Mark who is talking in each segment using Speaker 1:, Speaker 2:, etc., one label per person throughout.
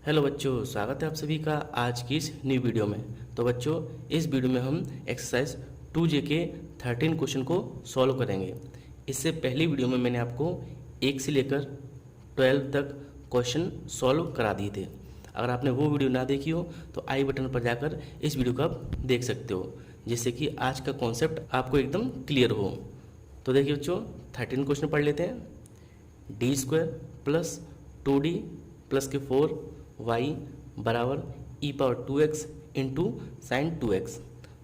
Speaker 1: Hello बच्चों, स्वागत है आप सभी का आज की इस न्यू वीडियो में। तो बच्चों, इस वीडियो में हम एक्सरसाइज 2J के 13 क्वेश्चन को सॉल्व करेंगे। इससे पहली वीडियो में मैंने आपको 1 से लेकर 12 तक क्वेश्चन सॉल्व करा दिए थे। अगर आपने वो वीडियो ना देखी हो तो आई बटन पर जाकर इस वीडियो को आप देख सकते हो, जिससे कि आज का कॉन्सेप्ट आपको एकदम क्लियर हो। तो देखिए बच्चों, 13 क्वेश्चन पढ़ लेते हैं। d² प्लस 2d प्लस के 4y बराबर e⁻2x इंटू साइन 2x।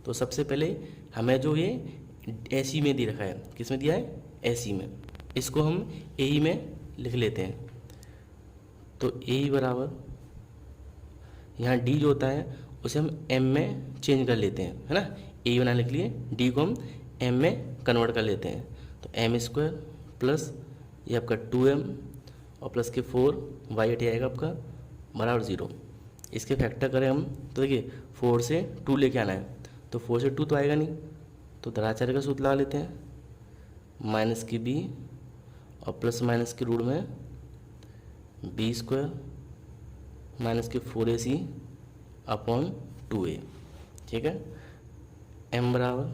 Speaker 1: तो सबसे पहले हमें जो ये ऐसी में दे रखा है, किस में दिया है? ऐसी में। इसको हम ए में लिख लेते हैं। तो ए बराबर यहाँ डी जो होता है उसे हम एम में चेंज कर लेते हैं, है ना। ए बनाने के लिए डी को हम एम में कन्वर्ट कर लेते हैं। तो m² प्लस ये आपका 2m और प्लस के 4y हट जाएगा आपका बराबर 0। इसके फैक्टर करें हम तो देखिए 4 से 2 लेके आना है, तो 4 से 2 तो आएगा नहीं, तो द्राचार्य का सूत्र लगा लेते हैं। माइनस की b और प्लस माइनस के रूट में b² माइनस के 4ac अपॉन 2a। ठीक है। m बराबर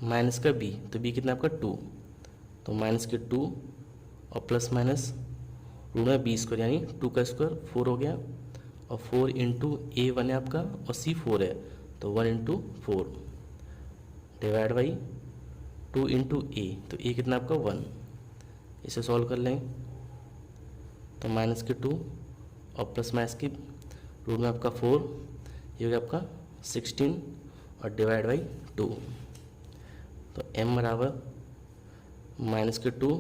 Speaker 1: माइनस का b, तो b कितना आपका 2, तो माइनस के 2 और प्लस माइनस रूट में b² यानी 2 का स्क्वायर 4 हो गया, और 4 इंटू ए 1 है आपका और c 4 है, तो 1 इंटू 4 डिवाइड बाई 2 इंटू ए, तो ए कितना आपका 1। इसे सॉल्व कर लें तो माइनस के 2 और प्लस माइनस की रूट में आपका 4, ये हो गया आपका 16 और डिवाइड बाई 2। तो m बराबर माइनस के 2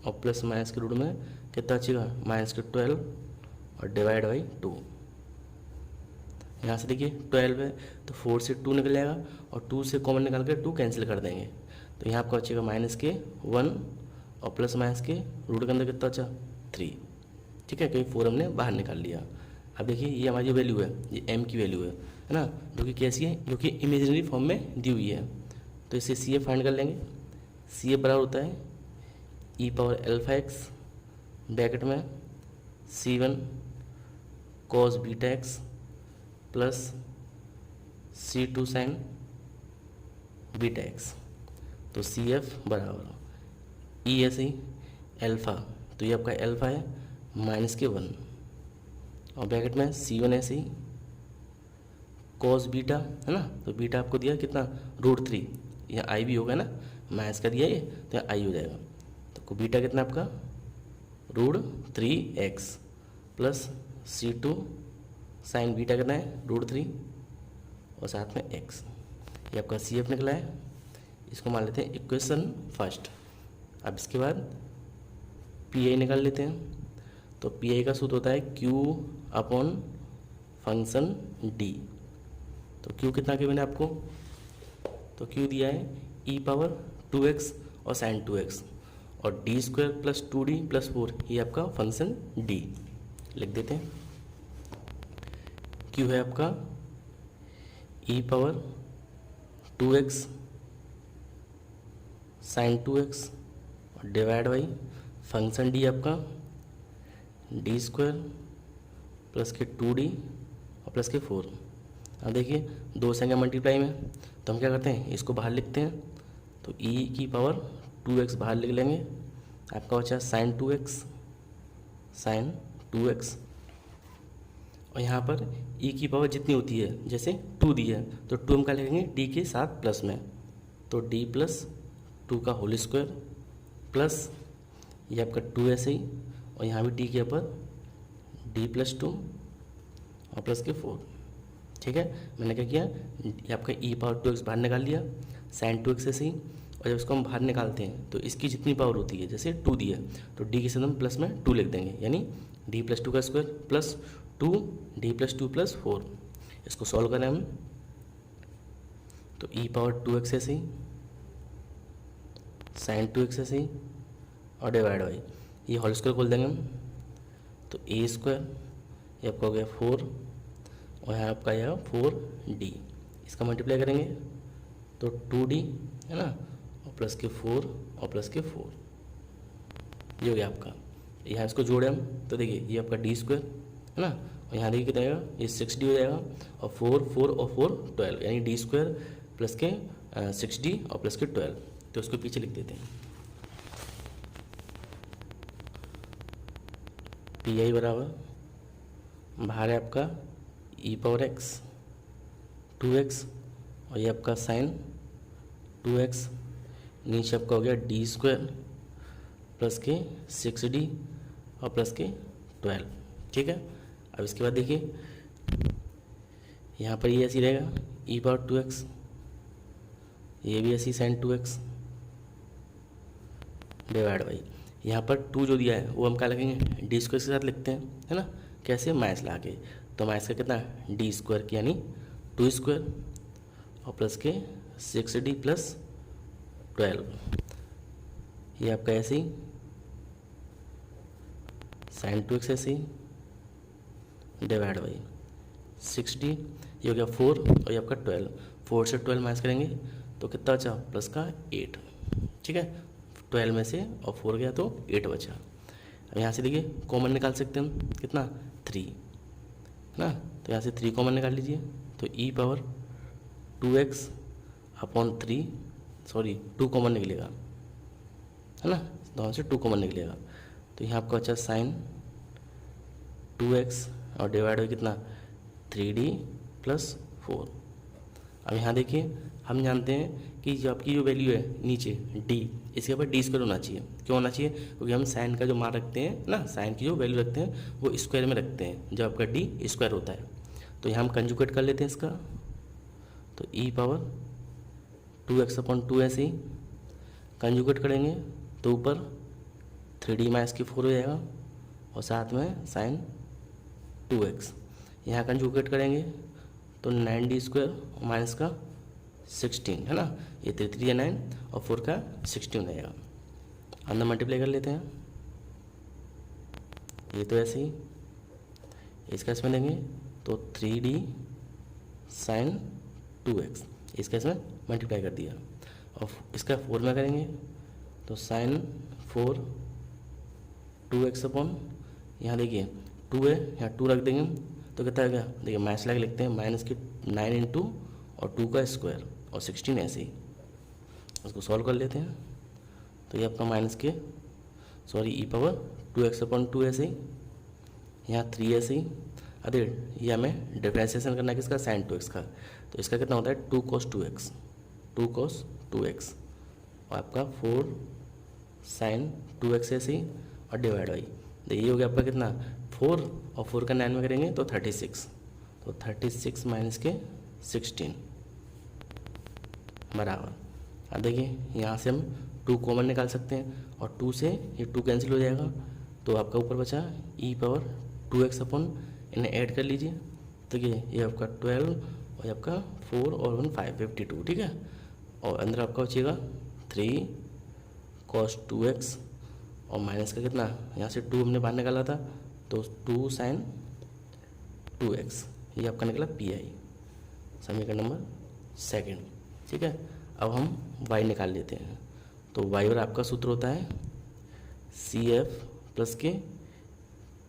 Speaker 1: और प्लस माइनस के रूट में कितना बचेगा? माइनस के 12 और डिवाइड बाई 2। यहाँ से देखिए 12 है तो 4 से 2 निकल जाएगा और 2 से कॉमन निकाल कर 2 कैंसिल कर देंगे, तो यहाँ आपका बचेगा माइनस के 1 और प्लस माइनस के रूट के अंदर कितना बचा? 3। ठीक है, कहीं 4 हमने बाहर निकाल लिया। अब देखिए ये हमारी जो वैल्यू है, ये m की वैल्यू है ना, जो कि कैसी है? जो कि इमेजिनरी फॉर्म में दी हुई है। तो इसे CF फाइंड कर लेंगे। CF बराबर होता है e⁻α x ब्रैकेट में c1 cos beta x plus c2 sign beta x। तो CF बराबर ई ऐसे ही एल्फ़ा, तो ये आपका एल्फ़ा है माइनस के 1 और ब्रैकेट में c1 ऐसे ही cos बीटा, है ना। तो बीटा आपको दिया कितना? √3, यहाँ आई भी होगा ना, माइनस का दिया ये तो यहाँ आई हो जाएगा। तो बीटा कितना आपका? √3x plus c2 sign beta कितना है? √3 और साथ में x। ये आपका CF निकला है। इसको मान लेते हैं इक्वेशन फर्स्ट। अब इसके बाद PI निकाल लेते हैं। तो PI का सूत्र होता है Q अपॉन फंक्शन D। तो Q कितना किया मैंने आपको? तो Q दिया है e⁻2x और साइन 2x और d² प्लस 2d प्लस 4, ये आपका फंक्शन D लिख देते हैं। Q है आपका e⁻2x साइन 2x और डिवाइड बाई फंक्शन D आपका d² प्लस के 2d और प्लस के 4। अब देखिए दो संख्या मल्टीप्लाई में, तो हम क्या करते हैं? इसको बाहर लिखते हैं। तो e⁻2x बाहर लिख लेंगे, आपका बचा साइन 2x साइन 2x, और यहाँ पर e की पावर जितनी होती है, जैसे 2 दी है तो 2 हम क्या लिखेंगे? d के साथ प्लस में, तो d प्लस 2 का होल स्क्वायर प्लस ये आपका 2 ऐसे ही, और यहाँ भी d के ऊपर d प्लस 2 और प्लस के 4। ठीक है, मैंने क्या किया? ये आपका e⁻2x बाहर निकाल लिया, साइन 2x ऐसे ही, और जब इसको हम बाहर निकालते हैं तो इसकी जितनी पावर होती है, जैसे 2 दी है तो d के साथ हम प्लस में 2 लिख देंगे, यानी d प्लस 2 का square plus 2d plus 2 plus 4। इसको सॉल्व करें हम तो e⁻2x ऐसे ही साइन 2x ऐसे ही और डिवाइड बाई ये होल स्क्वायर खोल देंगे हम, तो a² ये आपका हो गया 4 और यहाँ आपका आएगा 4d। इसका मल्टीप्लाई करेंगे तो 2d, है ना, और प्लस के 4 और प्लस के 4, ये हो गया आपका। यहाँ इसको जोड़े हम तो देखिए ये आपका d² है ना, और यहाँ देखिए कितना आएगा, ये 6D हो जाएगा, और 4 4 और 4 12, यानी D स्क्वायर प्लस के 6D और प्लस के 12। तो उसको पीछे लिख देते हैं। PI बराबर बाहर है आपका e पावर x 2x, और ये आपका साइन 2x, नीचे आपका हो गया D स्क्वायर प्लस के 6D और प्लस के 12। ठीक है। अब इसके बाद देखिए यहाँ पर ये ऐसी रहेगा e पावर 2x, ये भी ऐसी साइन 2x डिवाइड बाई, यहाँ पर 2 जो दिया है वो हम क्या लगेंगे, डी स्क्वायर के साथ लिखते हैं, है ना। कैसे, माइनस ला के। तो माइनस का कितना, डी स्क्वायर की यानी 2 स्क्वायर और प्लस के 6D प्लस 12, ये आपका ऐसे ही साइन 2x ऐसे ही डिवाइड बाई 6D, ये हो गया 4 और ये आपका 12, 4 से 12 माइनस करेंगे तो कितना बचा, प्लस का 8। ठीक है, 12 में से और 4 गया तो 8 बचा। अब यहाँ से देखिए कॉमन निकाल सकते हैं हम, कितना 3 ना, तो यहाँ से 3 कॉमन निकाल लीजिए, तो e power 2x upon 3, sorry 2 common निकलेगा, है ना, दोनों से 2 कॉमन निकलेगा। तो यहाँ आपका बचा साइन 2x और डिवाइड हो कितना 3D प्लस 4। अब यहाँ देखिए हम जानते हैं कि जो आपकी जो वैल्यू है नीचे d, इसके ऊपर डी स्क्वायर होना चाहिए। क्यों होना चाहिए, क्योंकि हम साइन का जो मान रखते हैं ना, साइन की जो वैल्यू रखते हैं वो स्क्वायर में रखते हैं जब आपका डी स्क्वायर होता है। तो यहाँ हम कंजुगेट कर लेते हैं इसका, तो e पावर 2x अपॉन 2 ऐसे ही कंजुगेट करेंगे तो ऊपर 3D माइनस की 4 हो जाएगा और साथ में साइन 2x, यहाँ कंजुगेट करेंगे तो 9D स्क्वायर और माइनस का 16, है ना, ये 3 3 9 और 4 का 16 हो जाएगा। अंदर मल्टीप्लाई कर लेते हैं, ये तो ऐसे ही इसका इसमें देंगे तो 3D साइन 2x, इसका इसमें मल्टीप्लाई कर दिया, और इसका 4 में करेंगे तो साइन 4 2x अपॉन, यहाँ देखिए 2 है, यहाँ 2 रख देंगे तो कितना आएगा, देखिए माइनस लगा लिखते हैं, माइनस की 9 इंटू और 2 का स्क्वायर और 16 ऐसे ही, उसको सॉल्व कर लेते हैं। तो ये आपका माइनस के sorry e power 2x upon 2 ऐसे ही, यहाँ 3 ऐसे ही, अरे ये हमें डिफ्रेंशिएशन करना है किसका, साइन 2x का, तो इसका कितना होता है 2 cos 2x, 2 cos 2x और आपका 4 साइन 2x ऐसे ही और डिवाइड बाई, तो ये हो गया आपका कितना 4 और 4 का 9 में करेंगे तो 36, तो 36 माइनस के 16 बराबर। अब देखिए यहाँ से हम 2 कॉमन निकाल सकते हैं और 2 से ये 2 कैंसिल हो जाएगा, तो आपका ऊपर बचा e पावर 2x अपॉन, इन्हें ऐड कर लीजिए, तो ये आपका 12 और ये आपका 4 और 1 5 52, ठीक है, और अंदर आपका बचेगा 3 cos 2x और माइनस का कितना, यहाँ से 2 हमने बाहर निकाला था तो 2 साइन 2x, ये आपका निकला PI, समीकरण नंबर 2। ठीक है, अब हम y निकाल लेते हैं, तो y और आपका सूत्र होता है CF प्लस के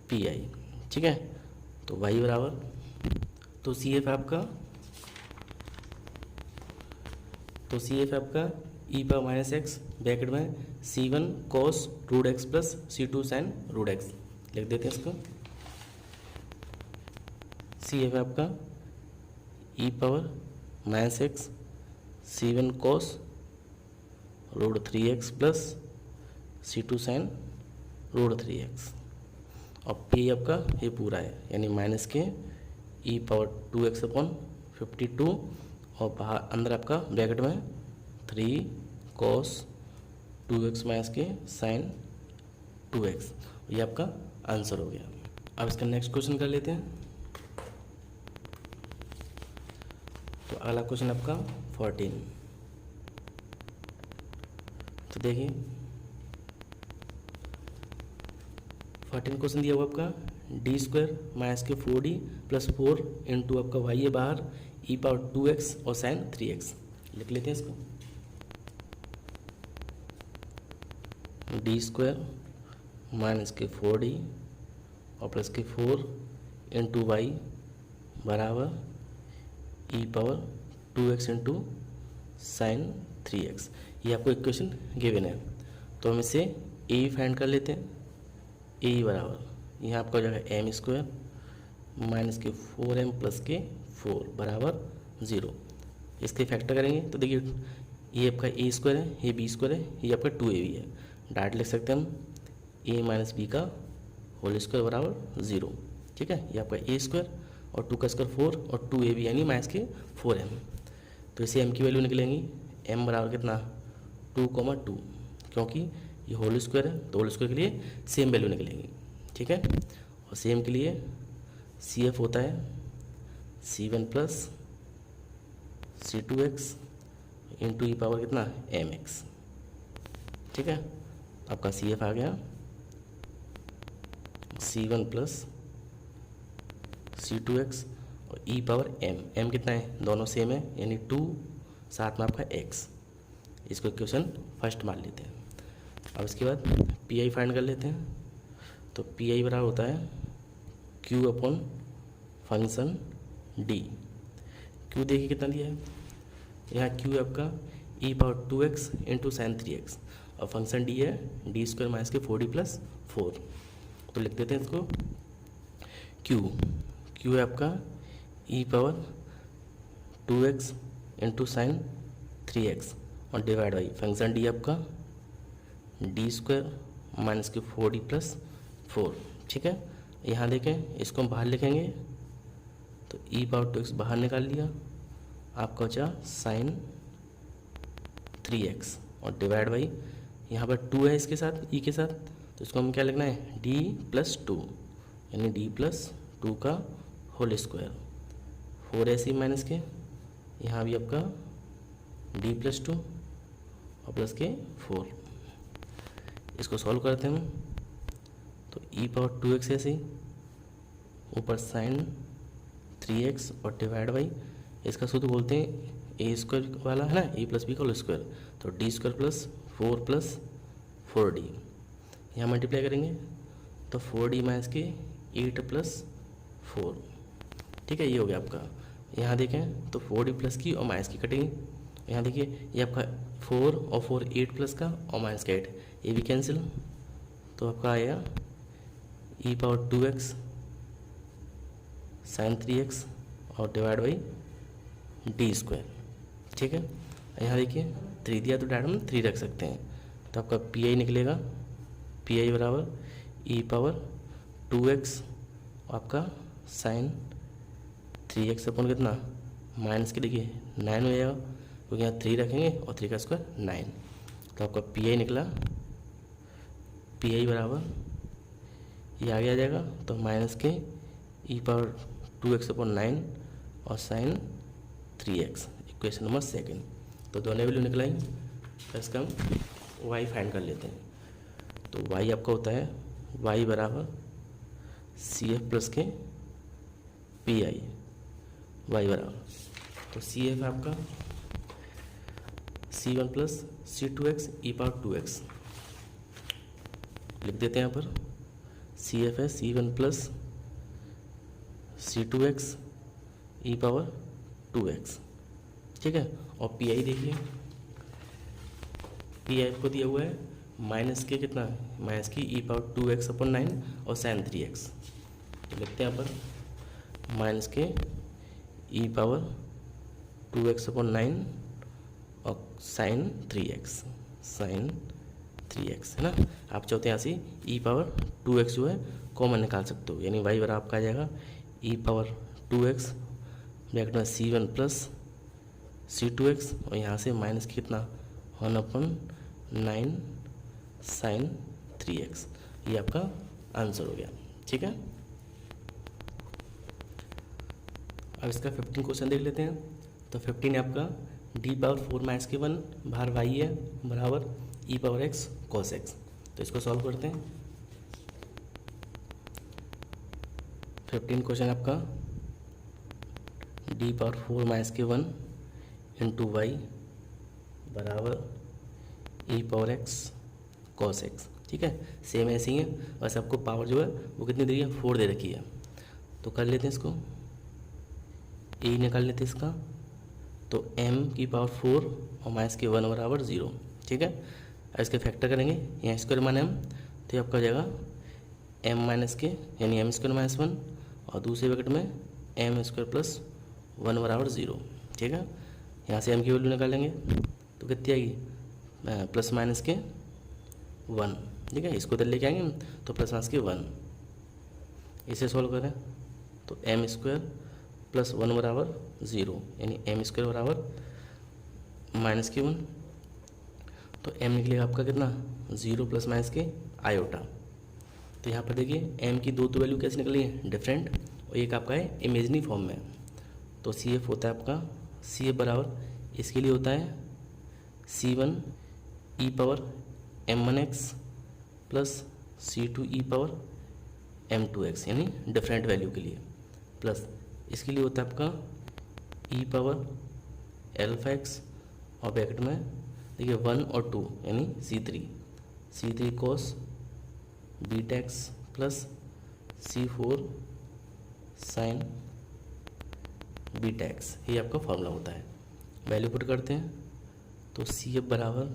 Speaker 1: PI। ठीक है, तो y बराबर, तो CF आपका e power minus x bracket में C1 cos root x plus C2 sine root x, लिख देते हैं इसको। CF आपका e power minus x C1 cos root 3x plus C2 sine root 3x, और P आपका ये पूरा है यानी माइनस के e पावर 2x अपॉन 52 और बाहर अंदर आपका ब्रैकेट में 3 cos 2x माइनस के साइन 2x, ये आपका आंसर हो गया। अब इसका नेक्स्ट क्वेश्चन कर लेते हैं। तो अगला क्वेश्चन आपका 14, तो देखिए 14 क्वेश्चन दिया हुआ आपका डी स्क्वायर माइनस के 4D प्लस 4 इंटू आपका वाई है बाहर e पावर 2x और साइन 3x, लिख लेते हैं इसको। डी स्क्वायर माइनस के 4D और प्लस के 4 इंटू वाई बराबर ई power 2x into sine 3x। ये आपको इक्वेशन गिवन है, तो हम इसे ए फाइंड कर लेते हैं। ए बराबर यहाँ आपका हो जाएगा एम स्क्वायर माइनस के 4m प्लस के 4 बराबर 0। इसके फैक्टर करेंगे तो देखिए ये आपका ए स्क्वायर है, ये बी स्क्वायर है, ये आपका 2ab है। डायरेक्ट लिख सकते हैं हम a माइनस बी का होल स्क्वायर बराबर 0। ठीक है, ये आपका ए स्क्वायर और 2 का स्क्वायर 4 और 2ab यानी माइनस के 4m। तो इसे m की वैल्यू निकलेंगी m बराबर कितना 2,2, क्योंकि ये होल स्क्वायर है तो होल स्क्वायर के लिए सेम वैल्यू निकलेंगी। ठीक है, और सेम के लिए CF होता है C1 प्लस C2x इंटू ई पावर कितना mx। ठीक है, आपका CF आ गया C1 प्लस C2x और ई पावर m कितना है, दोनों सेम है यानी 2 साथ में आपका x। इसको इक्वेशन फर्स्ट मान लेते हैं। अब इसके बाद पी आई फाइंड कर लेते हैं। तो पी आई बराबर होता है q upon function d। q देखिए कितना दिया है, यहाँ q है आपका ई power 2x into sine 3x और फंक्शन d है डी स्क्वायर माइनस के 4d प्लस 4। तो लिख देते हैं इसको q है आपका ई power 2x into sine 3x और डिवाइड बाई फंक्शन d आपका डी स्क्वायर माइनस के 4d प्लस 4। ठीक है, यहाँ देखें इसको हम बाहर लिखेंगे तो ई पावर 2x बाहर निकाल लिया, आपका बचा साइन 3x और डिवाइड बाई यहाँ पर 2 है इसके साथ ई के साथ, तो इसको हम क्या लिखना है d प्लस 2 यानी d प्लस 2 का होल स्क्वायर। 4 ऐसे ही माइनस के, यहाँ भी आपका d प्लस 2 और प्लस के 4। इसको सॉल्व करते हैं हम तो ई पावर 2x ऐसे ही ऊपर साइन 3x और डिवाइड बाई इसका सूत्र बोलते हैं ए स्क्वायर वाला है ना, ए प्लस बी का होल स्क्वायर, तो D square plus 4 plus 4d। यहाँ मल्टीप्लाई करेंगे तो 4d माइनस के 8 प्लस 4। ठीक है, ये हो गया आपका। यहाँ देखें तो 4d प्लस की और माइनस की कटेंगे। यहाँ देखिए ये आपका 4 और 4 8 प्लस का और माइनस का 8, ये भी कैंसिल, तो आपका आएगा ई पावर 2x साइन 3x और डिवाइड बाई डी स्क्वायर। ठीक है, यहाँ देखिए 3 दिया तो डायरेक्ट हम 3 रख सकते हैं, तो आपका पी आई निकलेगा पी आई बराबर ई पावर 2x आपका साइन 3x अपॉन कितना माइनस के देखिए 9 हो जाएगा, क्योंकि यहाँ 3 रखेंगे और 3 का स्क्वायर 9, तो आपका पी आई निकला पी आई बराबर ये आगे आ जाएगा तो माइनस के ई पावर 2x अपॉन 9 और साइन 3x, इक्वेशन नंबर 2। तो दोनों वैल्यू निकलाई, तो इसका हम y फाइंड कर लेते हैं। तो y आपका होता है y बराबर CF प्लस के PI y बराबर, तो CF है आपका C1 प्लस C2x ई पावर 2x। लिख देते हैं यहाँ पर CF है C1 प्लस C2x ई पावर 2x। ठीक है, और PI देखिए PI आपको दिया हुआ है माइनस के कितना माइनस की ई पावर 2x अपॉन 9 और साइन 3x। तो लिखते हैं यहाँ पर माइनस के ई पावर 2x अपॉन 9 और साइन 3x है ना। आप चाहते हैं यहाँ से ई पावर 2x जो है कॉमन निकाल सकते हो, यानी y बराबर आपका आ जाएगा ई पावर 2x ब्रैकेट में C1 प्लस C2x और यहाँ से माइनस कितना 1 अपॉन 9 साइन 3x। ये आपका आंसर हो गया। ठीक है, अब इसका 15 क्वेश्चन देख लेते हैं। तो 15 आपका d पावर 4 माइनस के 1 बाहर y है बराबर ई पावर x cos x। तो इसको सॉल्व करते हैं। 15 क्वेश्चन आपका d पावर 4 माइनस के 1 इंटू वाई बराबर ई पावर x cos x। ठीक है, सेम ऐसे ही है, बस आपको पावर जो है वो कितनी दे रही है 4 दे रखी है। तो कर लेते हैं इसको, ए निकाल लेते हैं इसका, तो m की पावर 4 और माइनस के 1 बराबर 0। ठीक है, अब इसके फैक्टर करेंगे, यहाँ स्क्वायर माने m, तो ये आपका हो जाएगा m माइनस के यानी m स्क्वायर माइनस 1 और दूसरे ब्रैकेट में m स्क्वायर प्लस 1 बराबर 0। ठीक है, यहाँ से m की वैल्यू निकालेंगे तो कितनी आएगी, प्लस माइनस के 1। ठीक है, इसको इधर लेके आएंगे तो प्लस माइनस के 1, इसे सॉल्व करें तो m स्क्वायर प्लस 1 बराबर 0 यानी m स्क्वायर बराबर माइनस के 1। तो m निकलेगा आपका कितना, 0 प्लस माइनस के आयोटा। तो यहाँ पर देखिए m की दो तो वैल्यू कैसे निकली है, डिफरेंट, और एक आपका है इमेजनी फॉर्म में। तो CF होता है आपका, CF बराबर इसके लिए होता है C1 e power m1x plus C2 e power m2x यानी डिफरेंट वैल्यू के लिए, प्लस इसके लिए होता है आपका e पावर अल्फा एक्स और ब्रैकेट में देखिए 1 और 2 यानी C3 cos beta x plus C4 sign beta x, ये आपका फॉर्मूला होता है। वैल्यू पुट करते हैं तो CF बराबर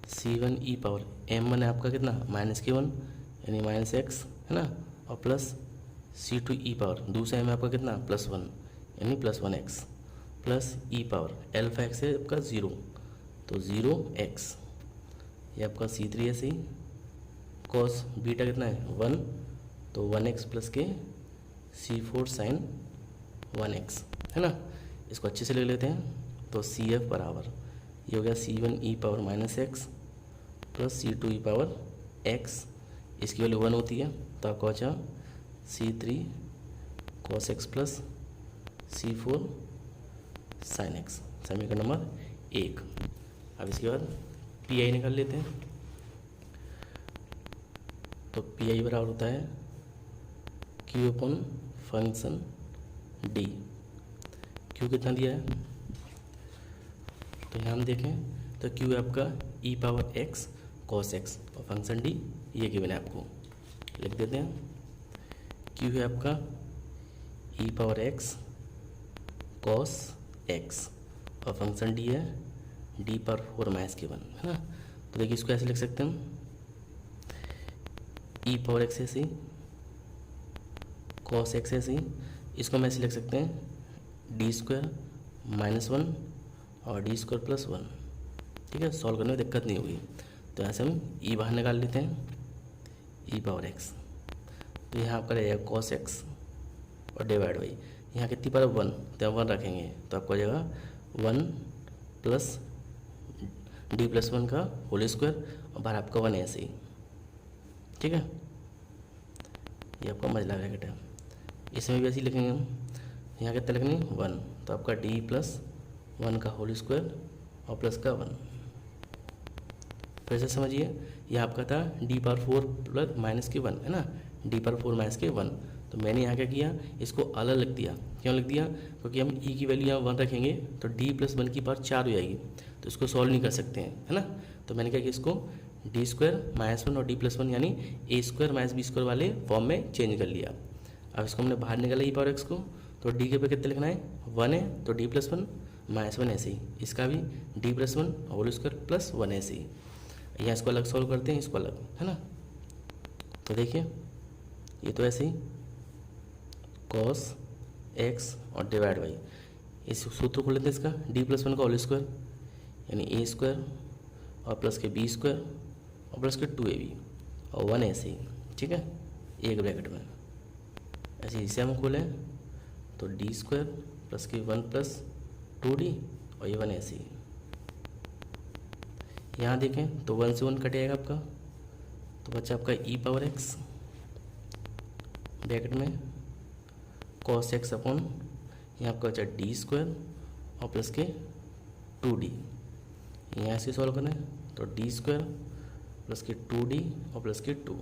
Speaker 1: C1 e पावर m1 है आपका कितना, माइनस के 1 यानी माइनस एक्स है ना, और प्लस C2 e पावर दूसरा m आपका कितना, प्लस 1 यानी plus 1x plus e power alpha x है आपका 0 तो 0x, ये आपका C3 है सही, कॉस बीटा कितना है 1 तो 1x प्लस के C4 साइन 1x है ना। इसको अच्छे से ले लेते हैं तो CF बराबर ये हो गया C1 e power minus x plus C2 e power x, इसकी वैल्यू 1 होती है तो आपका बचा C3 cos x plus C4 sine x, समीकरण नंबर 1। अब इसके बाद PI निकाल लेते हैं तो PI बराबर होता है Q upon function D। Q कितना दिया है तो यहाँ हम देखें तो Q है आपका e power x cos x और फंक्शन D ये गिवन है, आपको लिख देते हैं। Q है आपका e power x cos x और फंक्शन D है d पावर 4 माइनस के 1 है ना। तो देखिए इसको ऐसे लिख सकते हैं हम, e पावर x ऐसे cos x ऐसे, इसको हम ऐसे लिख सकते हैं डी स्क्वायर माइनस 1 और डी स्क्वायर प्लस 1। ठीक है, सॉल्व करने में दिक्कत नहीं होगी। तो यहाँ से हम e बाहर निकाल लेते हैं, e पावर x, तो यहाँ आपका रहेगा cos x और डिवाइड बाई यहाँ कितनी पावर 1 तो 1 रखेंगे तो आपको हो जाएगा 1 प्लस डी प्लस 1 का होल स्क्वायर और बाहर आपका 1 ऐसे ही। ठीक है, ये आपका मझला ब्रैकेट है, इसमें भी ऐसे ही लिखेंगे हम, यहाँ कितना लिखेंगे 1 तो आपका डी प्लस 1 का होल स्क्वायर और प्लस का 1। फिर से समझिए, यह आपका था डी पावर 4 प्लस माइनस के 1 है ना, डी पावर 4 माइनस के 1। तो मैंने यहाँ क्या किया, इसको अलग लिख दिया। क्यों लिख दिया, क्योंकि हम ई की वैल्यू यहाँ 1 रखेंगे तो डी प्लस 1 की पावर 4 हो जाएगी, तो इसको सॉल्व नहीं कर सकते हैं है ना। तो मैंने क्या किया, इसको डी स्क्वायर माइनस 1 और डी प्लस 1 यानी ए स्क्वायर माइनस बी स्क्वायर वाले फॉर्म में चेंज कर लिया। अब इसको हमने बाहर निकाला ई पावर एक्स को, तो डी के पे कितने लिखना है 1 है तो डी प्लस 1 माइनस 1 ऐसे ही, इसका भी D plus 1 whole square plus 1 ऐसे ही। यहाँ इसको अलग सॉल्व करते हैं, इसको अलग है ना। तो देखिए ये तो ऐसे ही cos x और डिवाइड बाई इस सूत्र को लेते हैं इसका डी प्लस 1 का होल स्क्वायर यानी ए स्क्वायर और प्लस के बी स्क्वायर और प्लस के 2ab और 1 ऐसे ही। ठीक है, एक ब्रैकेट में ऐसे इसे हम खोलें तो डी स्क्वायर प्लस के 1 प्लस 2d और ये 1 ऐसे ही। यहाँ देखें तो 1 से 1 कट जाएगा आपका, तो बच्चा आपका ई पावर एक्स ब्रैकेट में cos x अपॉन यहाँ आपका बचा डी स्क्वायर और प्लस के 2d। यहाँ से सॉल्व करें तो डी स्क्वायर प्लस के 2d और प्लस के 2।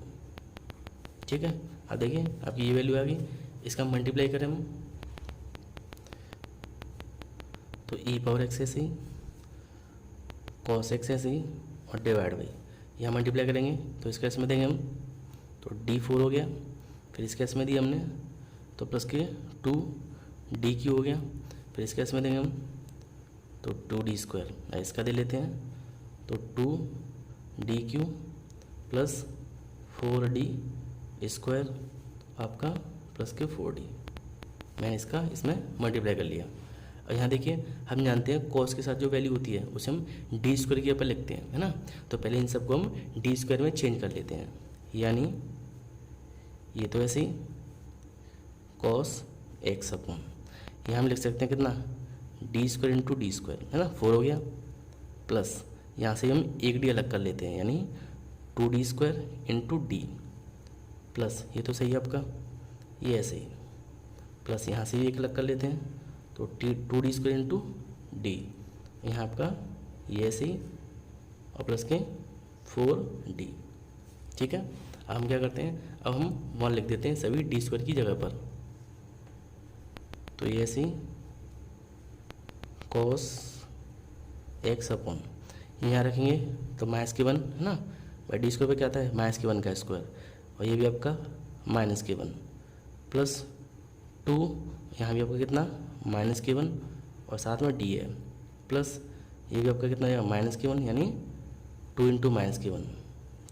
Speaker 1: ठीक है, अब देखिए आपकी ये वैल्यू आ गई, इसका मल्टीप्लाई करें हम तो ई पावर एक्स ऐसे ही cos x ऐसे ही और डिवाइड बाई यहाँ मल्टीप्लाई करेंगे तो इसका इसमें देंगे हम तो d4 हो गया, फिर इसका इसमें दिया हमने तो प्लस के 2d³ हो गया। फिर इसके इसमें देंगे हम तो 2d², इसका दे लेते हैं तो 2d³ प्लस 4d² आपका प्लस के 4d। मैंने इसका इसमें मल्टीप्लाई कर लिया। और यहाँ देखिए हम जानते हैं कॉस के साथ जो वैल्यू होती है उसे हम d² के ऊपर लिखते हैं, है ना। तो पहले इन सबको हम d² में चेंज कर लेते हैं, यानी ये तो ऐसे ही कॉस x अपॉन, यहाँ हम लिख सकते हैं कितना d² इंटू d², है ना, 4 हो गया। प्लस यहाँ से हम एक d अलग कर लेते हैं, यानी 2d² इंटू d, प्लस ये तो सही है आपका, ये ऐसे ही, प्लस यहाँ से एक अलग कर लेते हैं तो 2d² इंटू d, यहाँ आपका ये ऐसे ही, और प्लस के 4d। ठीक है, अब हम क्या करते हैं, अब हम 1 लिख देते हैं सभी d² की जगह पर। तो ये ऐसे ही cos x अपॉन, यहाँ रखेंगे तो -1 है ना, भाई d² पे क्या आता है -1 का स्क्वायर, और ये भी आपका -1 प्लस 2, यहाँ भी आपका कितना -1 और साथ में d है, प्लस ये भी आपका कितना है -1 यानी 2 इंटू -1।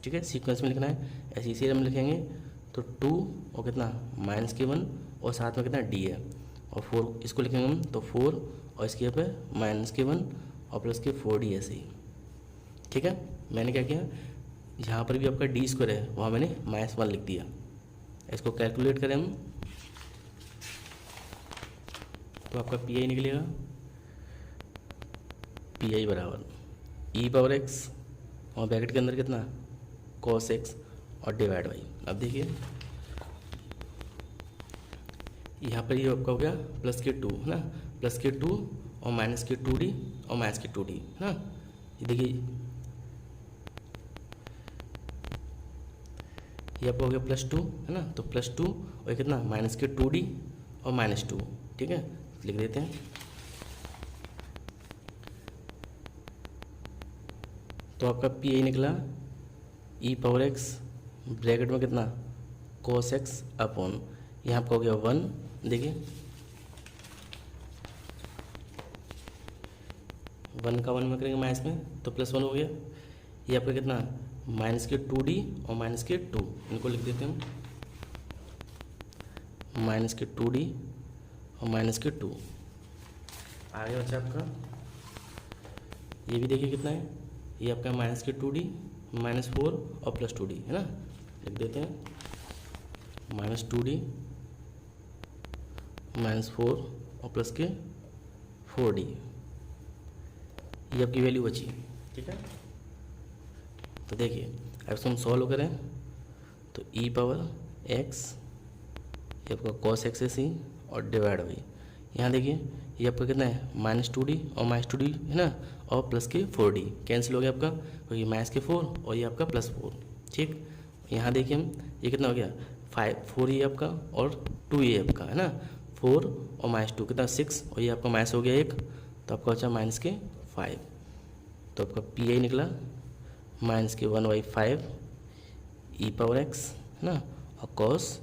Speaker 1: ठीक है, सीक्वेंस में लिखना है, ऐसे इसी हम लिखेंगे तो 2 और कितना -1 और साथ में कितना d है, और 4 इसको लिखेंगे हम तो 4 और इसके यहाँ पे -1 और प्लस के 4d ऐसे ही। ठीक है, मैंने क्या किया, जहाँ पर भी आपका d² है वहाँ मैंने -1 लिख दिया। इसको कैलकुलेट करें हम तो आपका PI निकलेगा, PI बराबर e⁻x और ब्रैकेट के अंदर कितना cos x और डिवाइड बाई। अब देखिए यहाँ पर ये आपका हो गया प्लस के 2 है ना, प्लस के 2 और माइनस के 2d और माइनस के 2d है ना। ये देखिए ये आपका हो गया +2 है ना, तो +2 और कितना माइनस के 2d और -2। ठीक है, लिख देते हैं तो आपका PI निकला e⁻x ब्रैकेट में कितना cos x अपॉन, यहाँ आपका हो गया 1। देखिए 1 का 1 में करेंगे माइनस में तो +1 हो गया। ये आपका कितना माइनस के 2d और माइनस के 2, इनको लिख देते हैं माइनस के 2d और माइनस के 2। आगे बच्चा आपका ये भी देखिए कितना है, ये आपका माइनस के 2d -4 और +2d है ना, लिख देते हैं -2d -4 और प्लस के 4d। ये आपकी वैल्यू बची। ठीक है, तो देखिए अब इसको हम सॉल्व करें तो e⁻x ये आपका cos x ऐसे ही और डिवाइड बाई, यहाँ देखिए ये आपका कितना है -2d और -2d है ना, और प्लस के 4d कैंसिल हो गया आपका, तो ये माइनस के 4 और ये आपका +4। ठीक, यहाँ देखिए हम ये कितना हो गया 4 ये आपका और 2 ये आपका है ना, 4 और -2 कितना 6 और ये आपका माइनस हो गया 1, तो आपका बचा -5। तो आपका PI निकला -1/5 e⁻x है ना, और cos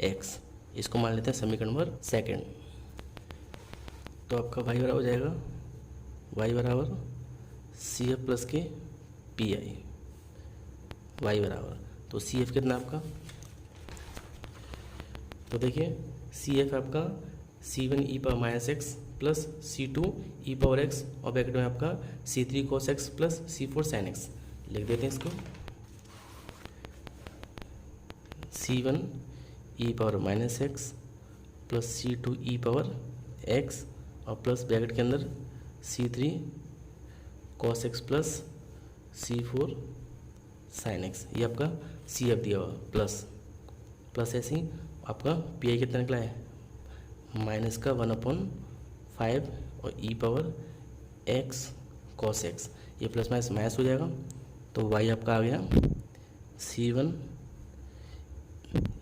Speaker 1: x। इसको मान लेते हैं समीकरण नंबर 2। तो आपका y बराबर हो जाएगा y बराबर CF प्लस के PI, y बराबर तो CF कितना आपका, तो देखिए CF आपका C1e⁻x प्लस C2 e⁻x और ब्रैकेट में आपका C3 cos x plus C4 sin x। लिख देते हैं इसको C1 e⁻x plus C2 e⁻x और प्लस ब्रैकेट के अंदर C3 cos x plus C4 sin x। ये आपका CF दिया हुआ प्लस ऐसे ही आपका PI कितना निकला है -1/5 और e⁻x cos x, ये प्लस माइनस मैच हो जाएगा तो y आपका आ गया C1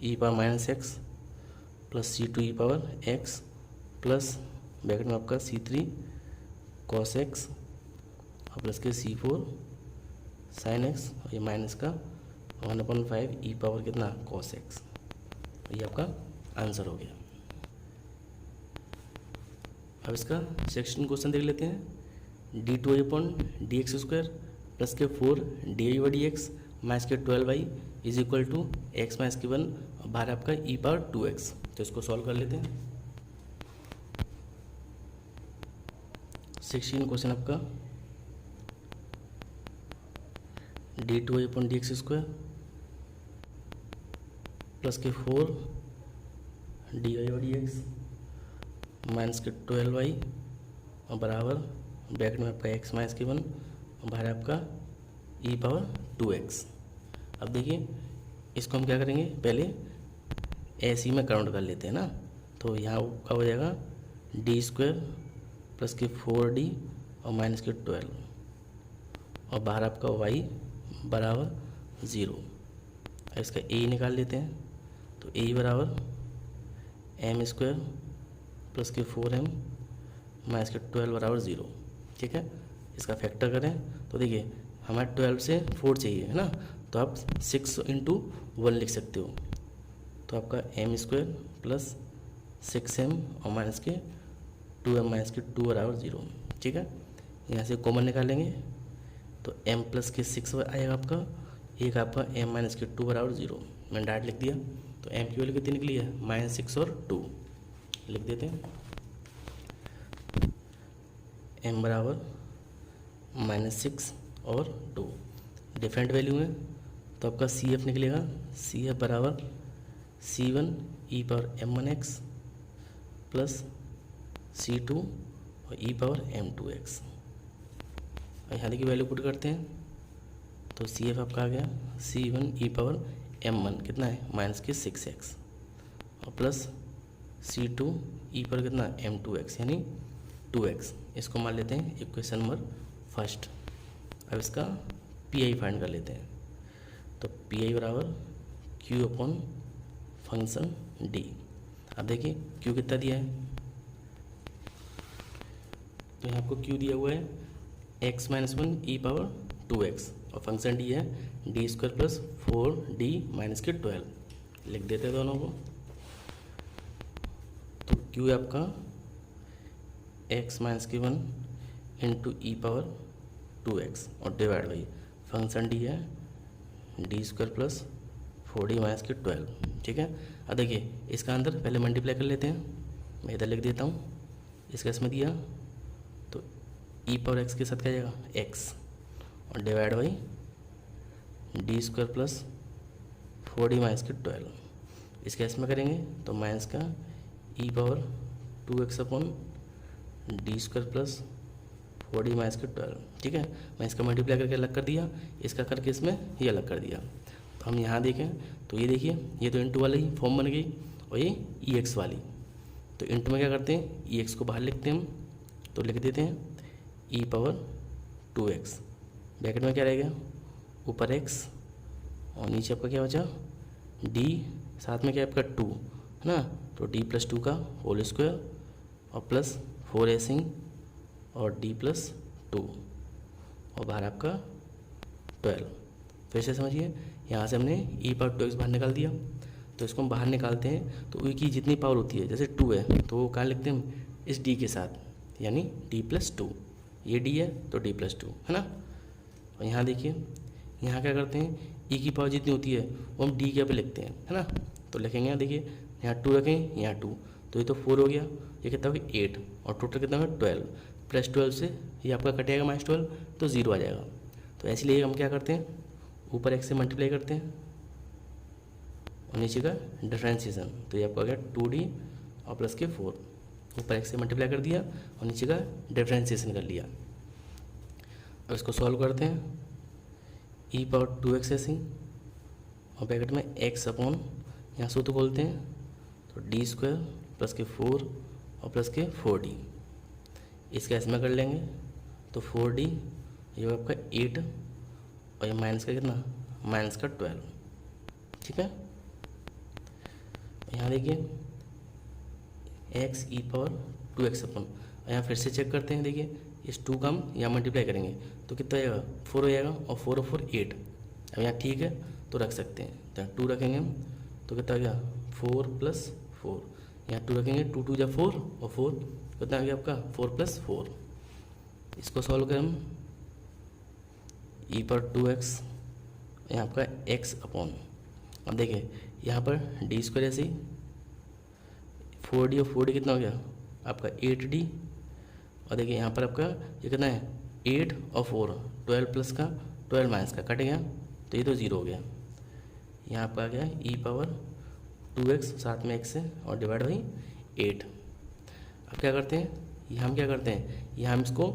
Speaker 1: e⁻x plus C2 e⁻x plus bracket में आपका C3 cos x और प्लस के C4 sin x और ये माइनस का 1/5 e⁻ कितना cos x। ये आपका आंसर हो गया। अब इसका 16 क्वेश्चन देख लेते हैं। d2/dx² प्लस के 4 dy/dx माइनस के 12y is equal to x minus के 1 और बाहर आपका e⁻²x। तो इसको सॉल्व कर लेते हैं। 16 क्वेश्चन आपका d2/dx² प्लस के 4 dy/dx माइनस के 12y और बराबर ब्रैकेट में आपका x माइनस के 1 और बाहर आपका e⁻²x। अब देखिए इसको हम क्या करेंगे, पहले ऐसे ही में काउंट कर लेते हैं ना। तो यहाँ का हो जाएगा d² प्लस के 4d और माइनस के 12 और बाहर आपका y बराबर 0। अब इसका a निकाल लेते हैं। तो a बराबर m² प्लस के 4m माइनस के 12 बराबर 0। ठीक है, इसका फैक्टर करें तो देखिए हमारे 12 से 4 चाहिए है ना, तो आप 6 × 1 लिख सकते हो। तो आपका m² प्लस 6m और माइनस के 2m माइनस के 2 बराबर 0। ठीक है, यहाँ से कॉमन निकालेंगे तो m प्लस के 6 आएगा आपका, एक आपका m माइनस के 2 बराबर 0। मैंने डायरेक्ट लिख दिया। तो m की वैल्यू कितनी निकली है, -6 और 2 लिख देते हैं। m बराबर -6 और 2 डिफरेंट वैल्यू है तो आपका CF निकलेगा। CF बराबर C1 e⁻m1x प्लस C2 और e⁻m2x। और यहाँ देखिए वैल्यू पुट करते हैं तो CF आपका आ गया C1 e⁻m1 कितना है -6x और प्लस C2 e पर कितना m2x यानी 2x। इसको मान लेते हैं इक्वेशन नंबर फर्स्ट। अब इसका PI फाइंड कर लेते हैं। तो PI बराबर Q अपॉन फंक्शन D। अब देखिए Q कितना दिया है, तो यहाँ आपको Q दिया हुआ है x माइनस 1 e⁻²x और फंक्शन D है d² प्लस 4d माइनस के 12। लिख देते हैं दोनों को। तो Q है आपका x माइनस के 1 इंटू e⁻²x और डिवाइड बाई फंक्शन D है d² प्लस 4d माइनस के 12। ठीक है, अब देखिए इसका अंदर पहले मल्टीप्लाई कर लेते हैं। मैं इधर लिख देता हूँ, इसका इसमें दिया तो e⁻x के साथ क्या जाएगा x और divide by d² plus 4d minus के 12। इसका इसमें करेंगे तो माइनस का e⁻2x upon d² plus 4d minus के 12। ठीक है, मैं इसका मल्टीप्लाई करके अलग कर दिया, इसका करके इसमें ये अलग कर दिया। तो हम यहाँ देखें तो ये देखिए ये तो इंटू वाली फॉर्म बन गई और ये EX वाली। तो इंटू में क्या करते हैं, EX को बाहर लिखते हैं हम, तो लिख देते हैं e⁻2x ब्रैकेट में क्या रहेगा ऊपर x और नीचे आपका क्या बचा d, साथ में क्या आपका 2 है ना, तो d प्लस 2 का होल स्क्वायर और प्लस 4ac और d प्लस 2 और बाहर आपका 12। फिर से समझिए यहाँ से हमने e⁻2x बाहर निकाल दिया। तो इसको हम बाहर निकालते हैं तो u की जितनी पावर होती है, जैसे 2 है तो वो कहाँ लिखते हैं हम इस d के साथ यानी d प्लस 2। ये d है तो d प्लस 2 है ना। और यहाँ देखिए यहाँ क्या करते हैं e की पावर जितनी होती है वो हम d के पे लिखते हैं है ना। तो लिखेंगे यहाँ देखिए यहाँ 2 रखें, यहाँ 2 तो ये तो 4 हो गया, ये कितना हो गया 8 और टोटल कितना हो गया 12 प्लस 12 से ये आपका कटेगा -12 तो 0 आ जाएगा। तो इसलिए हम क्या करते हैं ऊपर x से मल्टीप्लाई करते हैं और नीचे का डिफ्रेंशिएशन, तो ये आपका हो गया 2d और प्लस के 4। ऊपर x से मल्टीप्लाई कर दिया और नीचे का डिफ्रेंशिएशन कर लिया। अब इसको सॉल्व करते हैं e⁻2x ऐसे और ब्रैकेट में x अपॉन यहाँ सूत्र खोलते हैं तो d² प्लस के 4 और प्लस के 4d। इसका इसमें कर लेंगे तो 4d ये आपका 8 और ये माइनस का कितना माइनस का 12। ठीक है, यहाँ देखिए x e⁻2x अपन, यहाँ फिर से चेक करते हैं। देखिए इस 2 का हम यहाँ मल्टीप्लाई करेंगे तो कितना आएगा 4 हो जाएगा और 4 और 4 8। अब यहाँ ठीक है तो रख सकते हैं, तो 2 रखेंगे हम तो कितना आ गया 4 प्लस 4 यहाँ 2 रखेंगे, 2 2 जा 4 और 4 कितना आ गया आपका 4 + 4। इसको सॉल्व करें हम, e पर 2x यहाँ आपका x अपॉन, अब देखिए यहाँ पर d² ऐसे ही 4d और 4d कितना हो गया आपका 8d, और देखिए यहाँ पर आपका ये कितना है 8 और 4 12 प्लस का 12 माइनस का कट गया, तो ये तो 0 हो गया। यहाँ आपका आ गया e⁻2x साथ में x है और डिवाइड बाई 8। अब क्या करते हैं, यहाँ हम क्या करते हैं, यहाँ हम इसको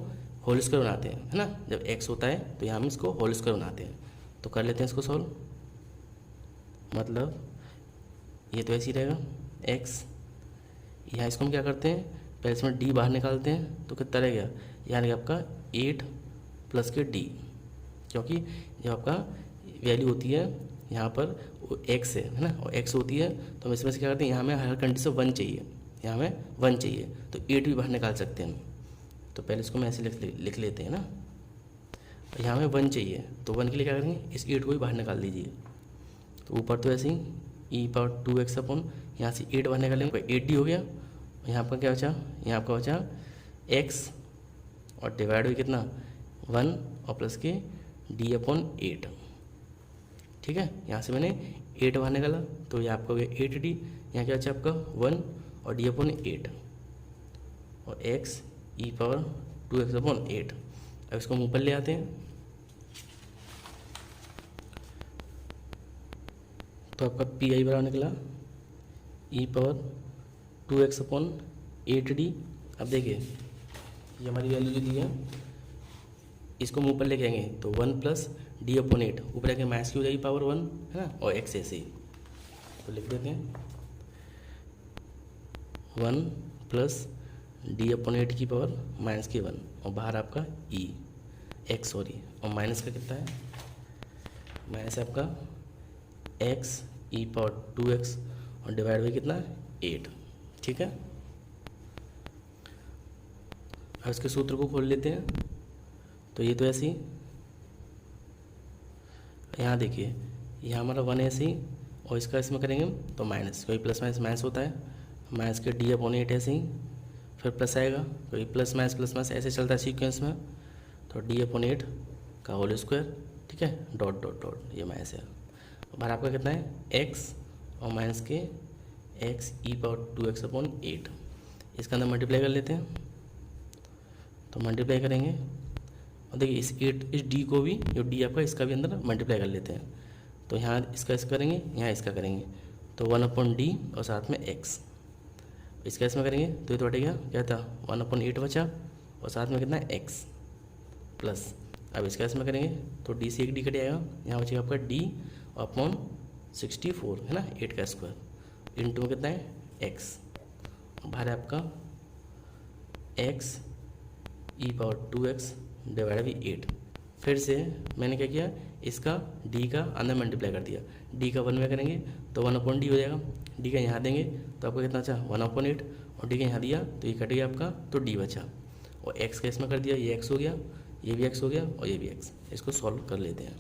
Speaker 1: होल स्क्वायर बनाते हैं, है ना। जब x होता है तो यहाँ हम इसको होल स्क्वायर बनाते हैं, तो कर लेते हैं इसको सॉल्व। मतलब ये तो ऐसे ही रहेगा x, यहाँ इसको हम क्या करते हैं पहले इसमें d बाहर निकालते हैं, तो कितना रह गया, यहाँ रह गया आपका 8 प्लस के d, क्योंकि जब आपका वैल्यू होती है यहाँ पर x है ना, और x होती है तो हम इसमें से क्या करते हैं, यहाँ हमें हर कंडीशन 1 चाहिए, यहाँ हमें 1 चाहिए, तो 8 भी बाहर निकाल सकते हैं हम। तो पहले इसको मैं ऐसे लिख लेते हैं ना, यहाँ हमें 1 चाहिए, तो 1 के लिए क्या करेंगे, इस 8 को भी बाहर निकाल दीजिए। तो ऊपर तो ऐसे ही e⁻2x अपॉन, यहाँ से 8 बाहर निकालेंगे 8d हो गया, यहाँ आपका क्या बचा, यहाँ आपका बचा x और डिवाइड हुई कितना 1 और प्लस के d/8। ठीक है, यहाँ से मैंने 8 बाहर निकाला, तो ये आपका हो गया 8d, यहाँ क्या बचा आपका 1 और d/8 और x e⁻2x/8। अब इसको मुँह पर ले आते हैं, तो आपका पी बराबर निकला e⁻2x/8d। अब देखिए ये हमारी वैल्यू जो दी है, इसको मुँह पर लेके आएंगे तो 1 + d/8, ऊपर आके माइनस की हो जाएगी पावर 1, है ना, और x ऐसे ही, तो लिख देते हैं 1 + d/8 की पावर -1, और बाहर आपका x और माइनस का कितना है, माइनस आपका x e⁻2x और डिवाइड बाई कितना 8। ठीक है, अब इसके सूत्र को खोल लेते हैं, तो ये तो ऐसे ही, यहाँ देखिए यहाँ हमारा 1 ऐसे ही, और इसका इसमें करेंगे तो माइनस, कोई प्लस माइनस माइनस होता है, माइनस के d/8 ऐसे ही, फिर प्लस आएगा, कोई प्लस माइनस ऐसे चलता है सीक्वेंस में, तो d/8 का होल स्क्वायर, ठीक है, डॉट डॉट डॉट, ये माइनस है, बाहर आपका कितना है x और माइनस के x e⁻2x/8, इसका अंदर मल्टीप्लाई कर लेते हैं, तो मल्टीप्लाई करेंगे, और देखिए इस d को भी, जो d आपका इसका भी अंदर मल्टीप्लाई कर लेते हैं, तो यहाँ इसका करेंगे, यहाँ इसका करेंगे, तो 1/d और साथ में x, इसका इसमें करेंगे तो ये तो हटेगा, क्या था 1/8 बचा, और साथ में कितना है x प्लस, अब इसका इसमें करेंगे तो d से एक d कट जाएगा, यहाँ बचेगा आपका d अपॉन 64, है ना, 8 का स्क्वायर इंटू में कितना है x, बाहर है आपका x e⁻2x डिवाइड बाई 8। फिर से मैंने क्या किया, इसका d का अंदर मल्टीप्लाई कर दिया, d का 1 में करेंगे तो 1/d हो जाएगा, d का यहाँ देंगे तो आपका कितना अच्छा 1/8, और d का यहाँ दिया तो ये कट गया आपका, तो d बचा, और x का इसमें कर दिया, ये x हो गया, ये भी x हो गया, और ये भी x। इसको सॉल्व कर लेते हैं,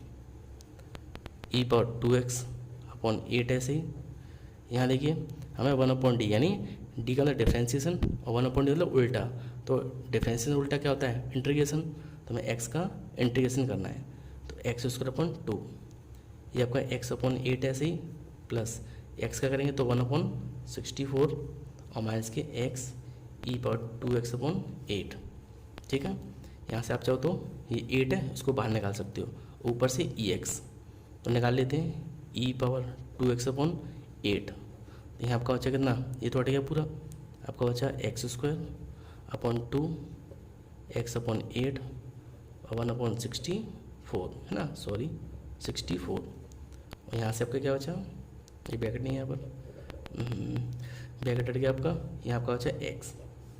Speaker 1: e⁻2x/8 ऐसे ही, यहाँ देखिए हमें 1/d यानी d का मतलब डिफ्रेंसिएशन, और 1/d मतलब उल्टा, तो डिफ्रेंसिएशन उल्टा क्या होता है इंटीग्रेशन, तो हमें x का इंटीग्रेशन करना है, तो x²/2, ये आपका x/8 ऐसे ही, प्लस x का करेंगे तो 1/64 और माइनस के x e⁻2x/8। ठीक है, यहाँ से आप चाहो तो ये 8 है, इसको बाहर निकाल सकते हो, ऊपर से ex तो निकाल लेते हैं e⁻2x/8, तो यहाँ आपका बचा कितना, ये तो हट गया पूरा, आपका बचा x²/2 x/8 और 1/64, है ना, सॉरी 64, और यहाँ से आपका क्या बचा, ये ब्रैकेट नहीं है यहाँ पर, ब्रैकेट हट गया आपका, यहाँ आपका बचा x।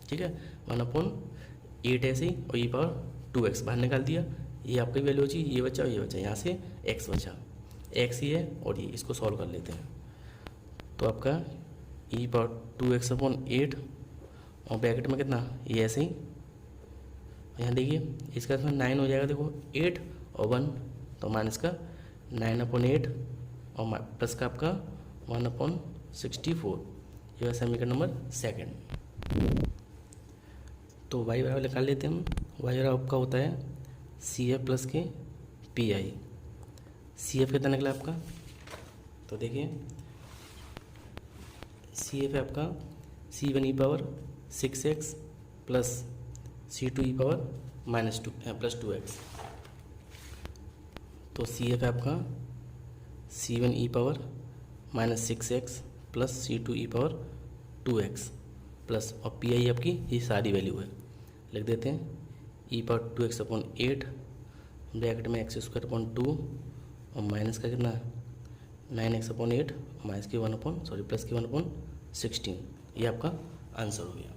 Speaker 1: ठीक है, 1/8 ऐसे ही, और e⁻2x बाहर निकाल दिया, ये आपकी वैल्यू होची, ये बचा और ये बचा, यहाँ से x बचा, x ही है, और ये इसको सॉल्व कर लेते हैं, तो आपका e⁻2x/8 और ब्रैकेट में कितना, ये ऐसे ही, यहाँ देखिए इसका इसमें 9 हो जाएगा, देखो 8 और 1 तो माइनस का 9/8 और प्लस का आपका 1/64, ये समीकरण नंबर 2। तो y बराबर निकाल लेते हैं हम। y बराबर आपका होता है CF प्लस के PI। CF कितना निकला आपका, तो देखिए CF है आपका C1e⁻6x प्लस C2e⁻+2x। तो CF है आपका C1e⁻6x प्लस C2e⁻2x प्लस, और PI आपकी ये सारी वैल्यू है, लिख देते हैं e⁻2x/8 ब्रैकेट में x²/2 और माइनस का कितना 9x/8 माइनस के 1/16। ये आपका आंसर हो गया।